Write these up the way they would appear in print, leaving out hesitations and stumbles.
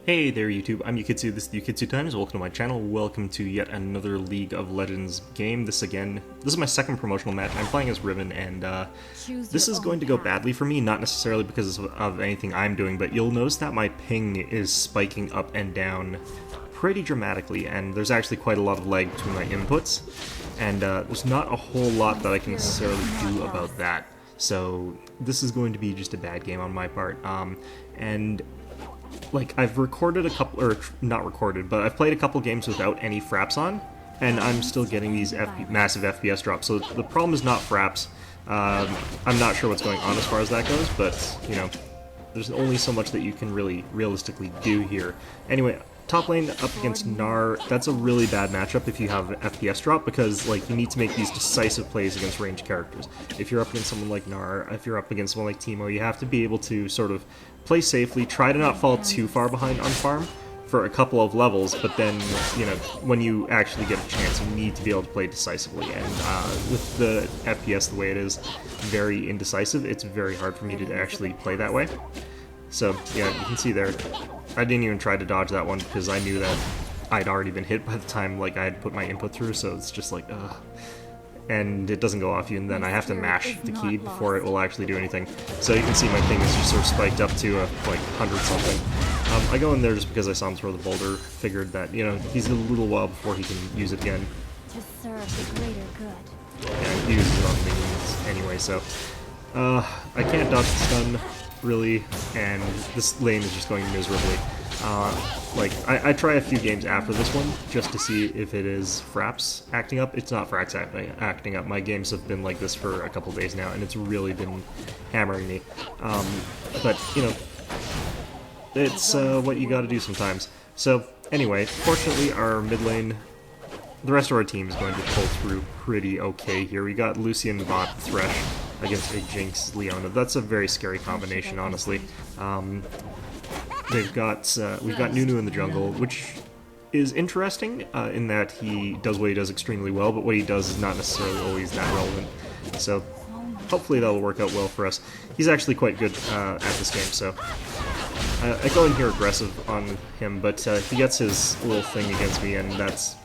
Hey there YouTube, I'm Yukitsu, this is Yukitsu Times, welcome to my channel, welcome to yet another League of Legends game. This is my second promotional match. I'm playing as Riven, and this is going to go badly for me, not necessarily because of anything I'm doing, but you'll notice that my ping is spiking up and down pretty dramatically, and there's actually quite a lot of lag between my inputs, and there's not a whole lot that I can necessarily do about that. So this is going to be just a bad game on my part, and like, I've recorded a couple, or not recorded, but I've played a couple games without any fraps on, and I'm still getting these massive FPS drops. So the problem is not fraps. I'm not sure what's going on as far as that goes, but, you know, there's only so much that you can really realistically do here. Anyway, top lane up against Gnar, that's a really bad matchup if you have FPS drop, because like you need to make these decisive plays against ranged characters. If you're up against someone like Gnar, if you're up against someone like Teemo, you have to be able to sort of play safely, try to not fall too far behind on farm for a couple of levels, but then, you know, when you actually get a chance, you need to be able to play decisively, and with the FPS the way it is, very indecisive, it's very hard for me to actually play that way. So, yeah, you can see there, I didn't even try to dodge that one because I knew that I'd already been hit by the time like I had put my input through, so it's just like, ugh. And it doesn't go off you, and then I have to mash the key before it will actually do anything. So you can see my ping is just sort of spiked up to like 100 something. I go in there just because I saw him throw the boulder, figured that, you know, he's a little while before he can use it again. To serve the greater good. Yeah, he uses it on minions anyway, so I can't dodge the stun, really, and this lane is just going miserably. Like, I try a few games after this one, just to see if it is fraps acting up. It's not fraps acting up. My games have been like this for a couple days now, and it's really been hammering me. But, you know, it's what you gotta do sometimes. So, anyway, fortunately our mid lane, the rest of our team is going to pull through pretty okay here. We got Lucian bot Thresh against a Jinx Leona. That's a very scary combination, honestly. We've got Nunu in the jungle, which is interesting in that he does what he does extremely well, but what he does is not necessarily always that relevant. So hopefully that'll work out well for us. He's actually quite good at this game, so I go in here aggressive on him, but he gets his little thing against me, and that's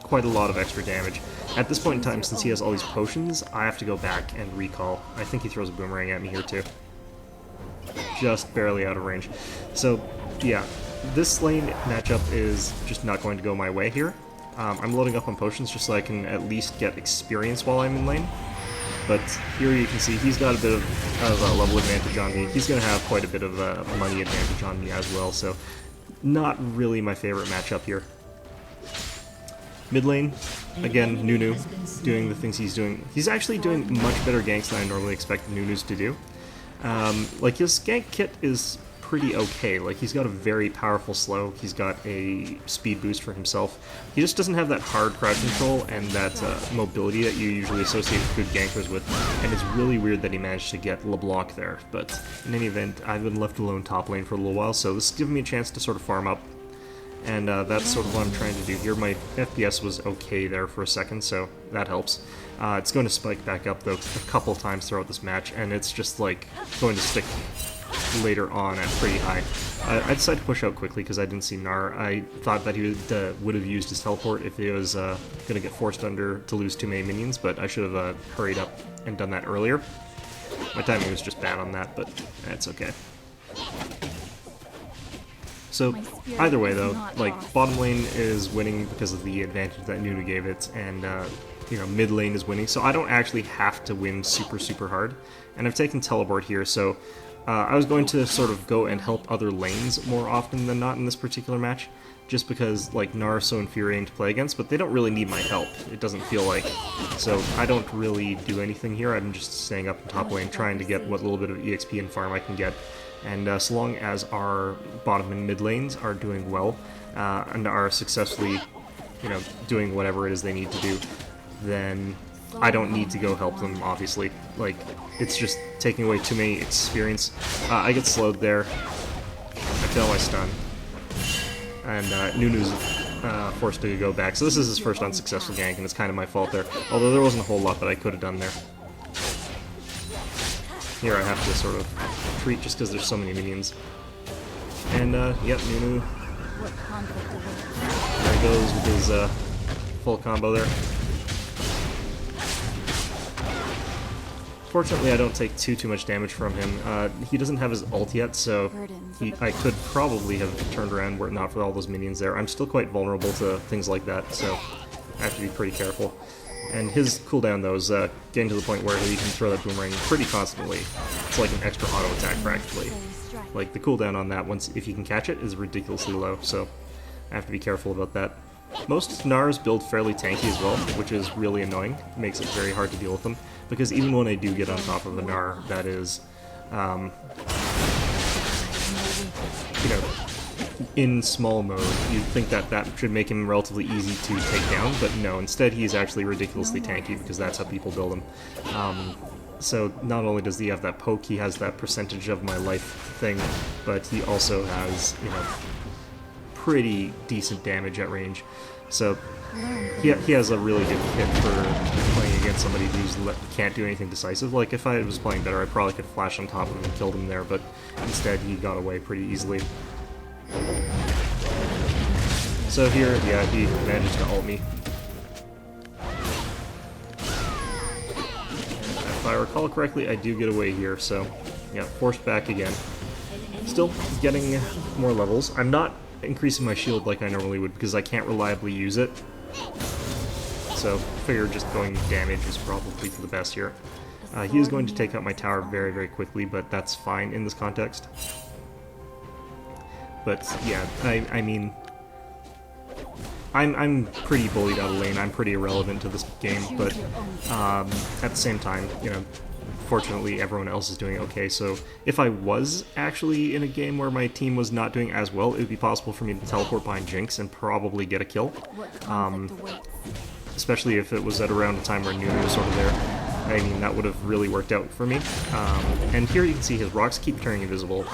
quite a lot of extra damage. At this point in time, since he has all these potions, I have to go back and recall. I think he throws a boomerang at me here too. Just barely out of range. So, yeah, this lane matchup is just not going to go my way here. I'm loading up on potions just so I can at least get experience while I'm in lane. But here you can see he's got a bit of a level advantage on me. He's going to have quite a bit of money advantage on me as well, so not really my favorite matchup here. Mid lane, again, Nunu doing the things he's doing. He's actually doing much better ganks than I normally expect Nunus to do. Like, his gank kit is pretty okay. Like, he's got a very powerful slow, he's got a speed boost for himself. He just doesn't have that hard crowd control and that mobility that you usually associate good gankers with, and it's really weird that he managed to get LeBlanc there. But in any event, I've been left alone top lane for a little while, so this is giving me a chance to sort of farm up. And that's sort of what I'm trying to do here. My FPS was okay there for a second, so that helps. It's going to spike back up, though, a couple times throughout this match, and it's just, like, going to stick later on at pretty high. I decided to push out quickly because I didn't see Gnar. I thought that he would have used his teleport if he was going to get forced under to lose too many minions, but I should have hurried up and done that earlier. My timing was just bad on that, but that's okay. So, either way though, like, bottom lane is winning because of the advantage that Nunu gave it, and, you know, mid lane is winning, so I don't actually have to win super hard. And I've taken teleport here, so I was going to sort of go and help other lanes more often than not in this particular match, just because, like, Gnar is so infuriating to play against, but they don't really need my help, it doesn't feel like. So I don't really do anything here, I'm just staying up in top lane, trying to get what little bit of EXP and farm I can get. And so long as our bottom and mid lanes are doing well, and are successfully, you know, doing whatever it is they need to do, then I don't need to go help them, obviously. Like, it's just taking away too many experience. I get slowed there. I fail my stun. And Nunu's forced to go back. So this is his first unsuccessful gank, and it's kind of my fault there. Although there wasn't a whole lot that I could have done there. Here I have to sort of treat just because there's so many minions. And, yep, Nunu What conflict awaits? There he goes with his full combo there. Fortunately, I don't take too much damage from him. He doesn't have his ult yet, so I could probably have turned around were it not for all those minions there. I'm still quite vulnerable to things like that, so I have to be pretty careful. And his cooldown, though, is getting to the point where he can throw that boomerang pretty constantly. It's like an extra auto attack, practically. Like, the cooldown on that, once if you can catch it, is ridiculously low, so I have to be careful about that. Most Gnars build fairly tanky as well, which is really annoying. It makes it very hard to deal with them, because even when I do get on top of a Gnar that is, you know, in small mode, you'd think that that should make him relatively easy to take down, but no, instead he's actually ridiculously tanky, because that's how people build him. So not only does he have that poke, he has that percentage of my life thing, but he also has, you know, pretty decent damage at range. So he has a really good kit for playing against somebody who can't do anything decisive. Like, if I was playing better, I probably could flash on top of him and kill him there, but instead he got away pretty easily. So here, yeah, he managed to ult me. If I recall correctly, I do get away here, so yeah, forced back again. Still getting more levels. I'm not increasing my shield like I normally would because I can't reliably use it. So I figure just going damage is probably for the best here. He is going to take out my tower very quickly, but that's fine in this context. But yeah, I mean, I'm pretty bullied out of lane. I'm pretty irrelevant to this game, but at the same time, you know, fortunately everyone else is doing okay. So if I was actually in a game where my team was not doing as well, it would be possible for me to teleport behind Jinx and probably get a kill. Especially if it was at around a time where Nunu was sort of there. I mean, that would have really worked out for me. And here you can see his rocks keep turning invisible.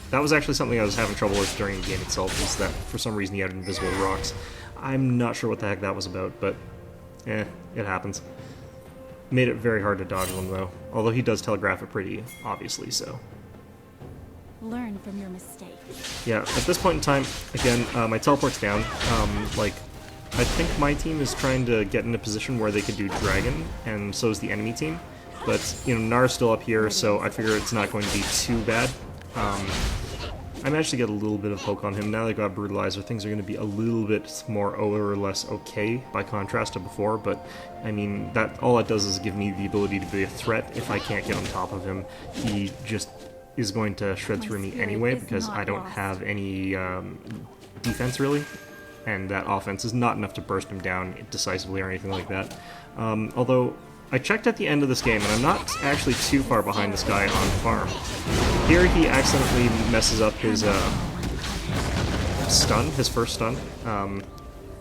That was actually something I was having trouble with during the game itself, is that for some reason he had invisible rocks. I'm not sure what the heck that was about, but it happens. Made it very hard to dodge them, though. Although he does telegraph it pretty obviously, so. Learn from your mistakes. Yeah, at this point in time, again, my teleport's down. Like, I think my team is trying to get in a position where they could do Dragon, and so is the enemy team. But, you know, Gnar's still up here, so I figure it's not going to be too bad. I managed to get a little bit of poke on him. Now that I got Brutalizer, things are going to be a little bit more or less okay by contrast to before, but I mean, that all it does is give me the ability to be a threat. If I can't get on top of him, he just is going to shred through me anyway, because I don't have any defense really, and that offense is not enough to burst him down decisively or anything like that. Although, I checked at the end of this game, and I'm not actually too far behind this guy on farm. Here he accidentally messes up his stun, his first stun,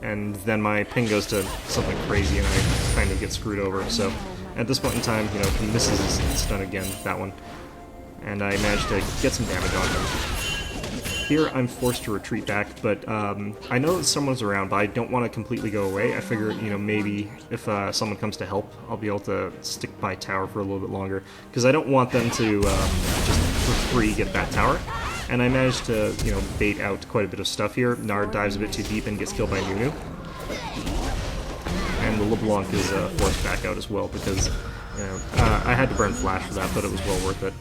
and then my ping goes to something crazy and I kind of get screwed over. So at this point in time, you know, he misses his stun again, that one, and I managed to get some damage on him. Here I'm forced to retreat back, but I know that someone's around, but I don't want to completely go away. I figure, you know, maybe if someone comes to help, I'll be able to stick by tower for a little bit longer, because I don't want them to just for free get that tower. And I managed to, you know, bait out quite a bit of stuff here. Gnar dives a bit too deep and gets killed by Nunu. And the LeBlanc is forced back out as well, because, you know, I had to burn flash for that, but it was well worth it.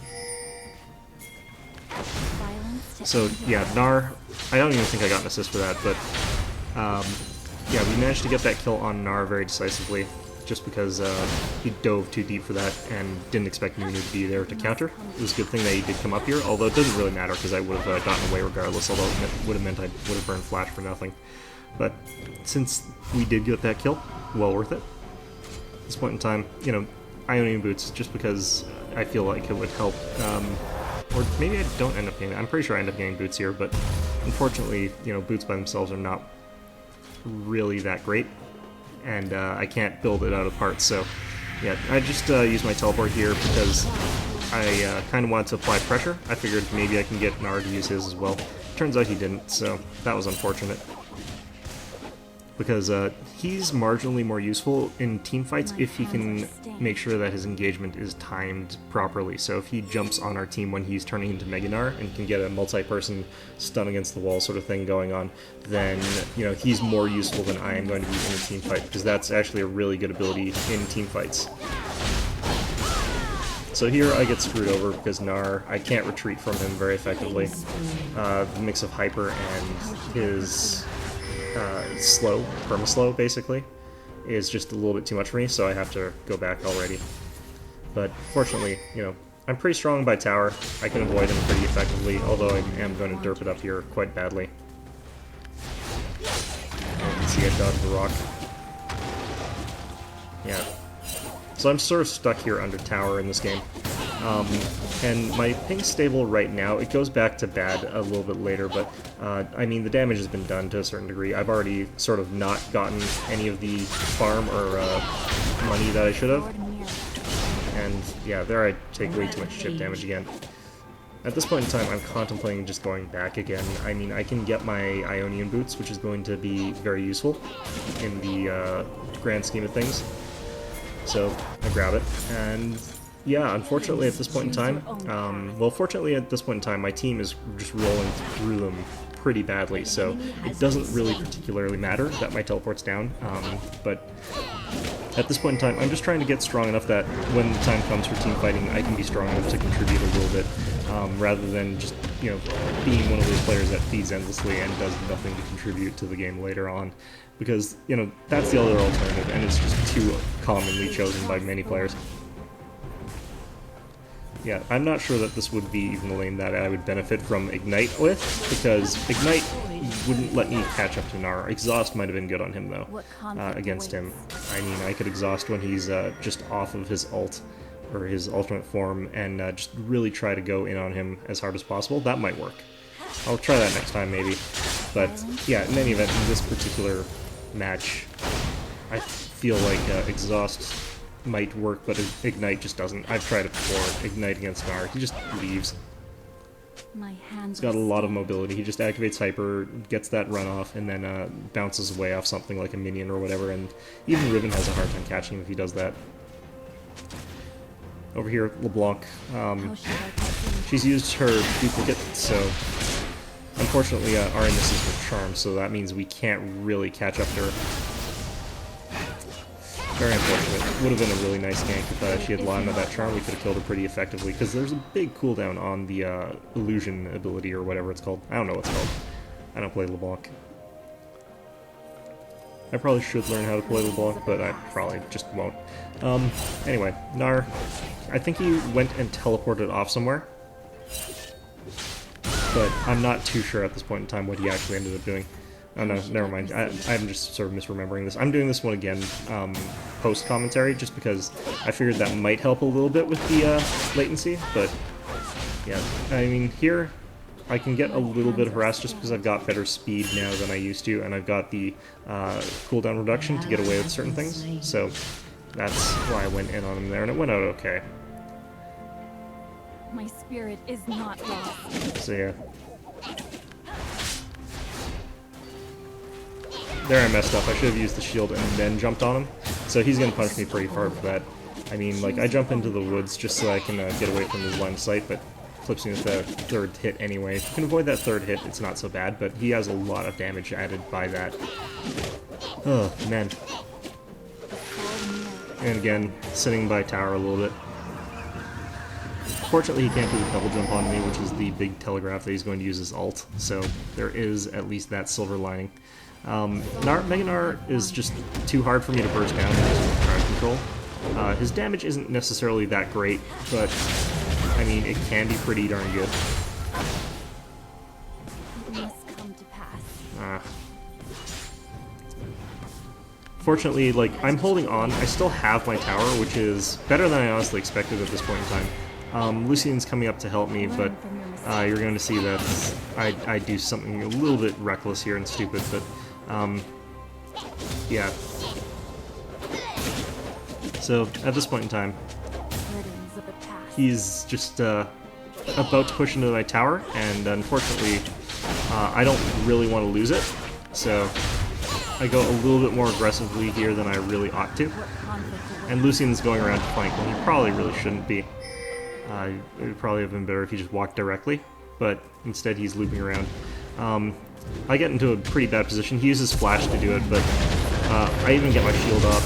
So yeah, Gnar, I don't even think I got an assist for that, but yeah, we managed to get that kill on Gnar very decisively, just because he dove too deep for that and didn't expect Nunu to be there to counter. It was a good thing that he did come up here, although it doesn't really matter because I would have gotten away regardless, although it would have meant I would have burned flash for nothing. But since we did get that kill, well worth it. At this point in time, you know, Ionian Boots, just because I feel like it would help. Or maybe I don't end up getting it. I'm pretty sure I end up getting boots here, but unfortunately, you know, boots by themselves are not really that great, and I can't build it out of parts, so yeah, I just use my teleport here because I kind of wanted to apply pressure. I figured maybe I can get Gnar to use his as well. Turns out he didn't, so that was unfortunate. because he's marginally more useful in team fights if he can make sure that his engagement is timed properly. So if he jumps on our team when he's turning into Gnar and can get a multi-person stun against the wall sort of thing going on, then he's more useful than I am going to be in a team fight, because that's actually a really good ability in team fights. So here I get screwed over because Gnar, I can't retreat from him very effectively. The mix of hyper and his perma-slow basically, is just a little bit too much for me, so I have to go back already. But fortunately, I'm pretty strong by tower. I can avoid him pretty effectively, although I am going to derp it up here quite badly. You can see I dodged the rock. Yeah. So I'm sort of stuck here under tower in this game. And my ping's stable right now. It goes back to bad a little bit later, but I mean, the damage has been done to a certain degree. I've already sort of not gotten any of the farm or money that I should have. And yeah, there I take way too much chip damage again. At this point in time, I'm contemplating just going back again. I mean, I can get my Ionian boots, which is going to be very useful in the grand scheme of things. So I grab it, and yeah, unfortunately at this point in time, fortunately at this point in time, my team is just rolling through them pretty badly, so it doesn't really particularly matter that my teleport's down, but at this point in time, I'm just trying to get strong enough that when the time comes for team fighting, I can be strong enough to contribute a little bit, rather than just, being one of those players that feeds endlessly and does nothing to contribute to the game later on. Because, that's the other alternative, and it's just too commonly chosen by many players. Yeah, I'm not sure that this would be even the lane that I would benefit from Ignite with, because Ignite wouldn't let me catch up to Gnar. Exhaust might have been good on him, though, against him. I mean, I could Exhaust when he's just off of his ult, or his ultimate form, and just really try to go in on him as hard as possible. That might work. I'll try that next time, maybe. But, yeah, in any event, in this particular match, I feel like Exhaust might work, but Ignite just doesn't. I've tried it before. Ignite against Gnar, he just leaves. He's got a lot of mobility. He just activates Hyper, gets that run off, and then bounces away off something like a minion or whatever, and even Riven has a hard time catching him if he does that. Over here, LeBlanc. She's used her duplicate, so unfortunately our misses with Charm, so that means we can't really catch up to her. Very unfortunate. Would have been a really nice gank if she had Lana that Charm. We could have killed her pretty effectively, because there's a big cooldown on the illusion ability, or whatever it's called. I don't know what it's called. I don't play LeBlanc. I probably should learn how to play LeBlanc, but I probably just won't. Anyway, Gnar, I think he went and teleported off somewhere, but I'm not too sure at this point in time what he actually ended up doing. Oh no, never mind. I'm just sort of misremembering this. I'm doing this one again post-commentary, just because I figured that might help a little bit with the latency, but yeah. I mean, here I can get a little bit harassed just because I've got better speed now than I used to, and I've got the cooldown reduction to get away with certain things, so that's why I went in on him there, and it went out okay. My spirit is not lost. So yeah. There I messed up. I should have used the shield and then jumped on him. So he's going to punish me pretty hard for that. I mean, like, I jump into the woods just so I can get away from his line of sight, but flips me with the third hit anyway. If you can avoid that third hit, it's not so bad, but he has a lot of damage added by that. Oh, man. And again, sitting by tower a little bit. Fortunately, he can't do the double jump on me, which is the big telegraph that he's going to use his ult, so there is at least that silver lining. Gnar is just too hard for me to burst down with crowd control. His damage isn't necessarily that great, but I mean, it can be pretty darn good. It must come to pass. Fortunately, like, I'm holding on. I still have my tower, which is better than I honestly expected at this point in time. Lucian's coming up to help me, but you're going to see that I do something a little bit reckless here and stupid, but yeah. So, at this point in time, he's just about to push into my tower, and unfortunately, I don't really want to lose it, so I go a little bit more aggressively here than I really ought to. And Lucian's going around to flank when he probably really shouldn't be. It would probably have been better if he just walked directly, but instead he's looping around. I get into a pretty bad position. He uses flash to do it, but I even get my shield up.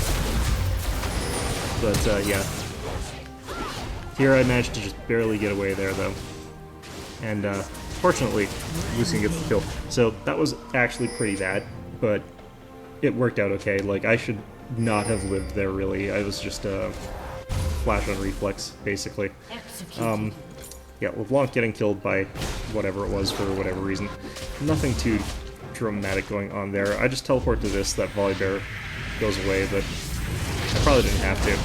But yeah. Here I managed to just barely get away there, though. And fortunately, Lucian gets the kill. So that was actually pretty bad, but it worked out okay. Like, I should not have lived there, really. I was just a flash on reflex, basically. Yeah, LeBlanc getting killed by whatever it was for whatever reason. Nothing too dramatic going on there. I just teleport to this, that volley bear goes away, but I probably didn't have to.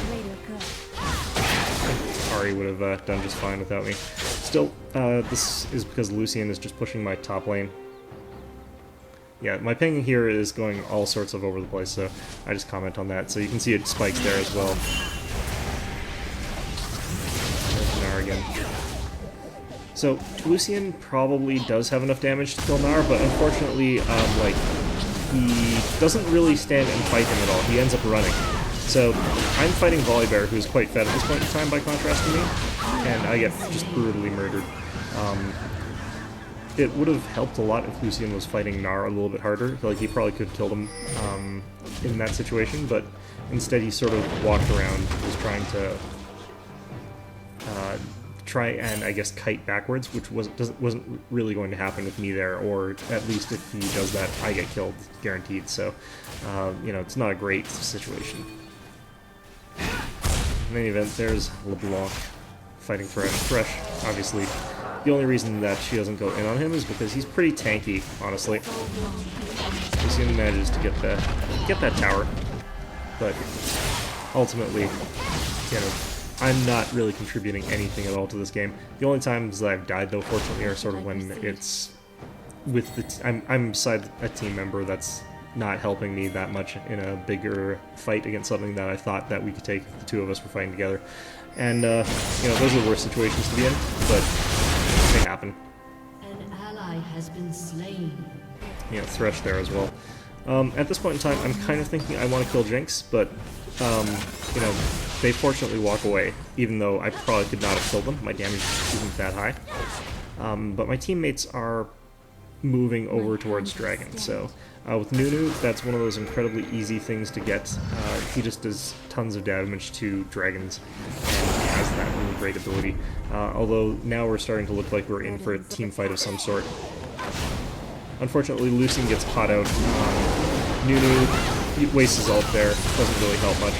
Ari would have done just fine without me. Still, this is because Lucian is just pushing my top lane. Yeah, my ping here is going all sorts of over the place, so I just comment on that. So you can see it spikes there as well. There's Gnar again. So Lucian probably does have enough damage to kill Gnar, but unfortunately, like, he doesn't really stand and fight him at all. He ends up running. So I'm fighting Volibear, who's quite fed at this point in time by contrast to me, and I get just brutally murdered. It would have helped a lot if Lucian was fighting Gnar a little bit harder. Like, he probably could have killed him in that situation, but instead he sort of walked around, was trying to try and, I guess, kite backwards, which wasn't really going to happen with me there, or at least if he does that, I get killed, guaranteed. So, you know, it's not a great situation. In any event, there's LeBlanc fighting for Thresh. Obviously, the only reason that she doesn't go in on him is because he's pretty tanky, honestly. Lucian manages to get that tower, but ultimately, you know, I'm not really contributing anything at all to this game. The only times that I've died, though, fortunately, are sort of when it's with the I'm beside a team member that's not helping me that much in a bigger fight against something that I thought that we could take if the two of us were fighting together. And, you know, those are the worst situations to be in, but they happen. An ally has been slain. You know, Thresh there as well. At this point in time, I'm kind of thinking I want to kill Jinx, but, you know, they fortunately walk away, even though I probably could not have killed them. My damage isn't that high. But my teammates are moving over towards Dragon, so with Nunu, that's one of those incredibly easy things to get. He just does tons of damage to dragons, and has that really great ability. Although now we're starting to look like we're in for a team fight of some sort. Unfortunately, Lucian gets caught out. Nunu wastes his ult there, doesn't really help much.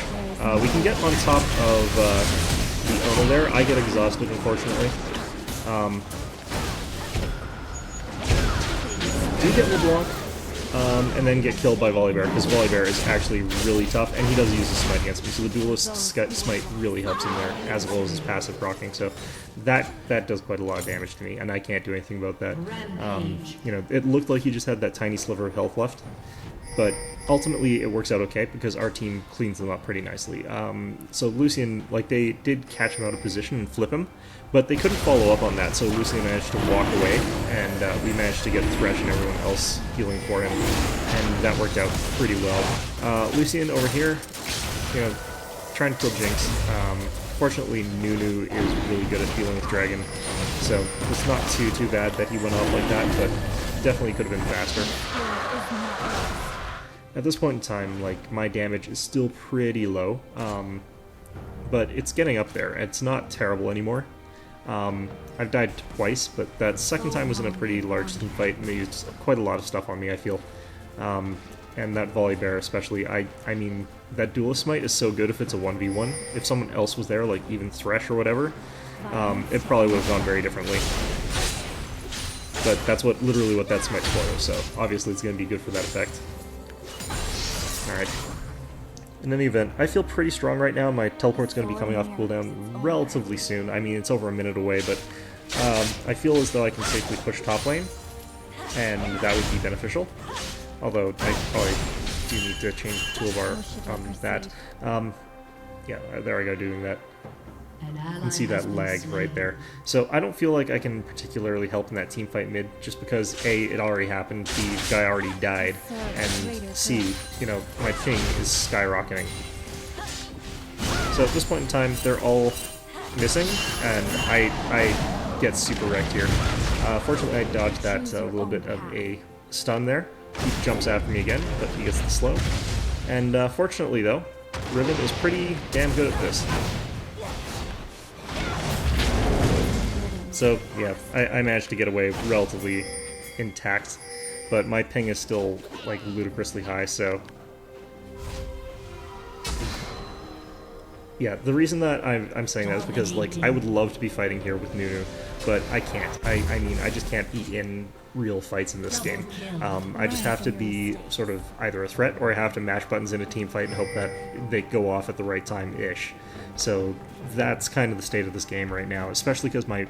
We can get on top of the Ono there. I get exhausted, unfortunately. Do get LeBlanc, and then get killed by Volibear, because Volibear is actually really tough, and he does use the smite against me, so the duelist smite really helps him there, as well as his passive proccing, so that does quite a lot of damage to me, and I can't do anything about that. You know, it looked like he just had that tiny sliver of health left, but ultimately it works out okay because our team cleans them up pretty nicely. So Lucian, like, they did catch him out of position and flip him, but they couldn't follow up on that, so Lucian managed to walk away, and we managed to get Thresh and everyone else healing for him, and that worked out pretty well. Lucian over here, you know, trying to kill Jinx. Fortunately, Nunu is really good at dealing with Dragon, so it's not too bad that he went off like that, but definitely could have been faster. At this point in time, like, my damage is still pretty low, but it's getting up there. It's not terrible anymore. I've died twice, but that second time was in a pretty large team fight, and they used quite a lot of stuff on me, I feel. And that Volibear especially, I mean, that Duelist Smite is so good if it's a 1v1. If someone else was there, like even Thresh or whatever, it probably would have gone very differently. But that's literally what that Smite's for, so obviously it's going to be good for that effect. Alright. In any event, I feel pretty strong right now. My teleport's going to be coming off cooldown relatively soon. I mean, it's over a minute away, but I feel as though I can safely push top lane, and that would be beneficial. Although, I probably do need to change the toolbar on that. Yeah, there I go doing that. You can see that lag right there. So I don't feel like I can particularly help in that team fight mid, just because A, it already happened, B, the guy already died, and C, you know, my ping is skyrocketing. So at this point in time, they're all missing, and I get super wrecked here. Fortunately, I dodged that little bit of a stun there. He jumps after me again, but he gets the slow. And fortunately, though, Riven is pretty damn good at this. So, yeah, I managed to get away relatively intact, but my ping is still, like, ludicrously high, so... Yeah, the reason that I'm saying that is because, like, I would love to be fighting here with Nunu, but I can't. I mean, I just can't be in real fights in this game. I just have to be sort of either a threat, or I have to mash buttons in a team fight and hope that they go off at the right time-ish. So that's kind of the state of this game right now, especially because my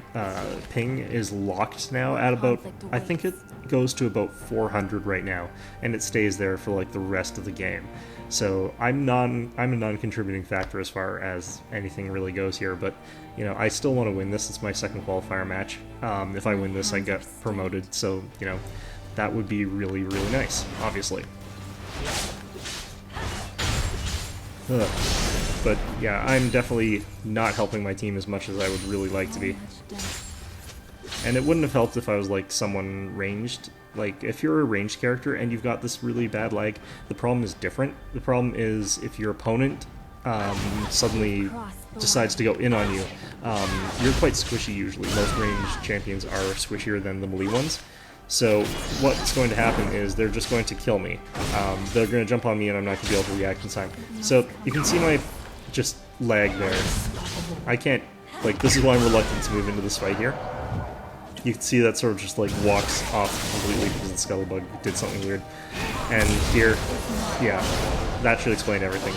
ping is locked now at about, I think it goes to about 400 right now, and it stays there for like the rest of the game. So I'm a non-contributing factor as far as anything really goes here, but you know, I still want to win this. It's my second qualifier match. If I win this, I get promoted, so you know, that would be really, really nice, obviously. Ugh. But yeah, I'm definitely not helping my team as much as I would really like to be. And it wouldn't have helped if I was like someone ranged. Like, if you're a ranged character and you've got this really bad lag, the problem is different. The problem is if your opponent suddenly decides to go in on you, you're quite squishy usually. Most ranged champions are squishier than the melee ones. So what's going to happen is they're just going to kill me. They're going to jump on me and I'm not going to be able to react in time. So you can see my just lag there. I can't, like, this is why I'm reluctant to move into this fight here. You can see that sort of just like walks off completely because the Scuttlerbug did something weird. And here, yeah, that should explain everything.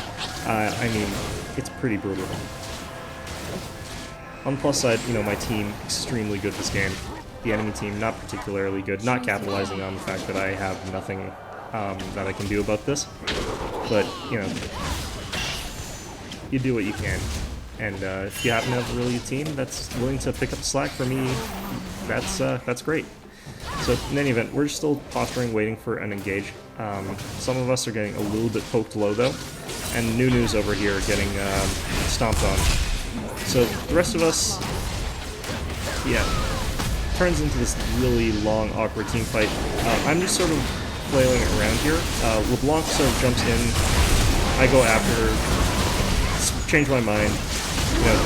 I mean, it's pretty brutal. On the plus side, you know, my team, extremely good this game. The enemy team, not particularly good, not capitalizing on the fact that I have nothing that I can do about this. But, you know, you do what you can. And if you happen to have a really good team that's willing to pick up the slack for me, that's great. So in any event, we're still posturing, waiting for an engage. Some of us are getting a little bit poked low though, and Nunu's over here getting stomped on. So the rest of us, yeah, turns into this really long, awkward team fight. I'm just sort of flailing around here. LeBlanc sort of jumps in. I go after her, change my mind. You know,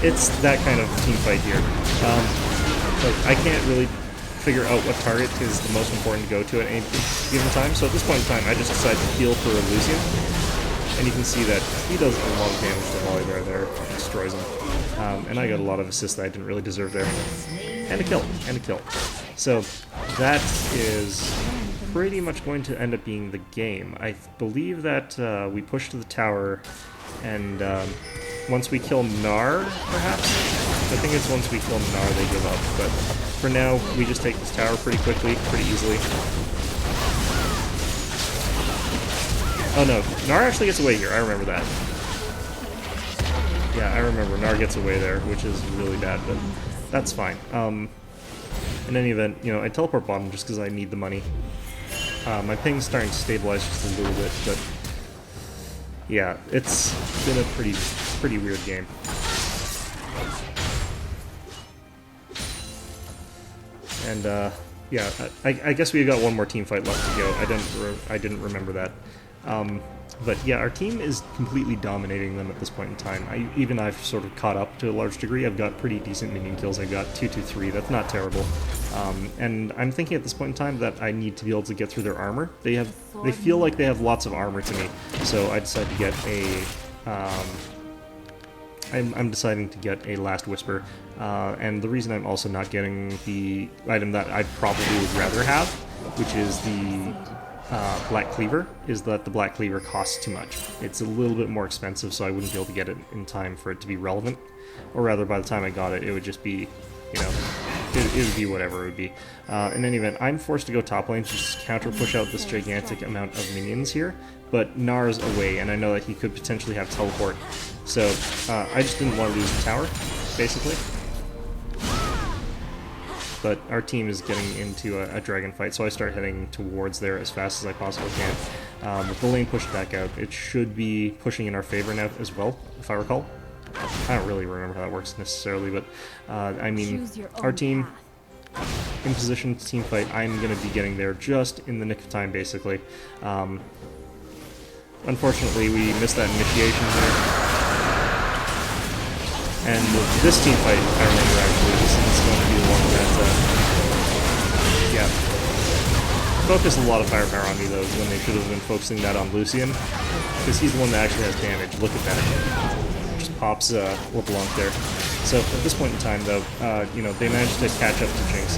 it's that kind of team fight here. Like, I can't really figure out what target is the most important to go to at any given time, so at this point in time I just decided to heal for Lucian, and you can see that he does a lot of damage to Volley there, destroys him, and I got a lot of assists that I didn't really deserve there, and a kill. So that is pretty much going to end up being the game. I believe that we push to the tower, and once we kill Gnar, perhaps? I think it's once we kill Gnar they give up, but for now, we just take this tower pretty quickly, pretty easily. Oh no, Gnar actually gets away here, I remember that. Yeah, I remember, Gnar gets away there, which is really bad, but that's fine. In any event, you know, I teleport bottom just because I need the money. My ping's starting to stabilize just a little bit, but yeah, it's been a pretty weird game. And yeah, I guess we've got one more team fight left to go. I didn't remember that. But yeah, our team is completely dominating them at this point in time. I've sort of caught up to a large degree. I've got pretty decent minion kills. I've got 2-2-3. That's not terrible. And I'm thinking at this point in time that I need to be able to get through their armor. They feel like they have lots of armor to me, so I decided to get a. I'm deciding to get a Last Whisper, and the reason I'm also not getting the item that I probably would rather have, which is the Black Cleaver, is that the Black Cleaver costs too much. It's a little bit more expensive, so I wouldn't be able to get it in time for it to be relevant. Or rather, by the time I got it, it would just be, you know, it would be whatever it would be. In any event, I'm forced to go top lane to just counter push out this gigantic amount of minions here, but Gnar's away, and I know that he could potentially have teleport, so I just didn't want to lose the tower, basically. But our team is getting into a dragon fight, so I start heading towards there as fast as I possibly can. With the lane pushed back out, it should be pushing in our favor now as well, if I recall. I don't really remember how that works necessarily, but I mean, our team in position to team fight, I'm going to be getting there just in the nick of time, basically. Unfortunately, we missed that initiation there. And with this team fight, I remember actually, this is going to be the one that, yeah, focused a lot of firepower on me though, when they should have been focusing that on Lucian, because he's the one that actually has damage. Look at that. Just pops LeBlanc there. So at this point in time though, you know, they managed to catch up to Jinx,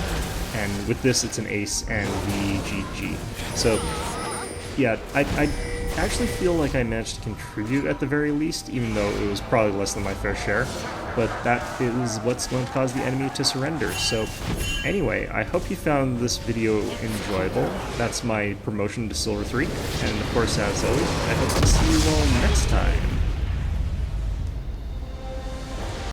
and with this it's an ace and the GG. So, yeah, I actually feel like I managed to contribute at the very least, even though it was probably less than my fair share, but that is what's going to cause the enemy to surrender. So anyway, I hope you found this video enjoyable. That's my promotion to Silver 3, and of course, as always, I hope to see you all next time.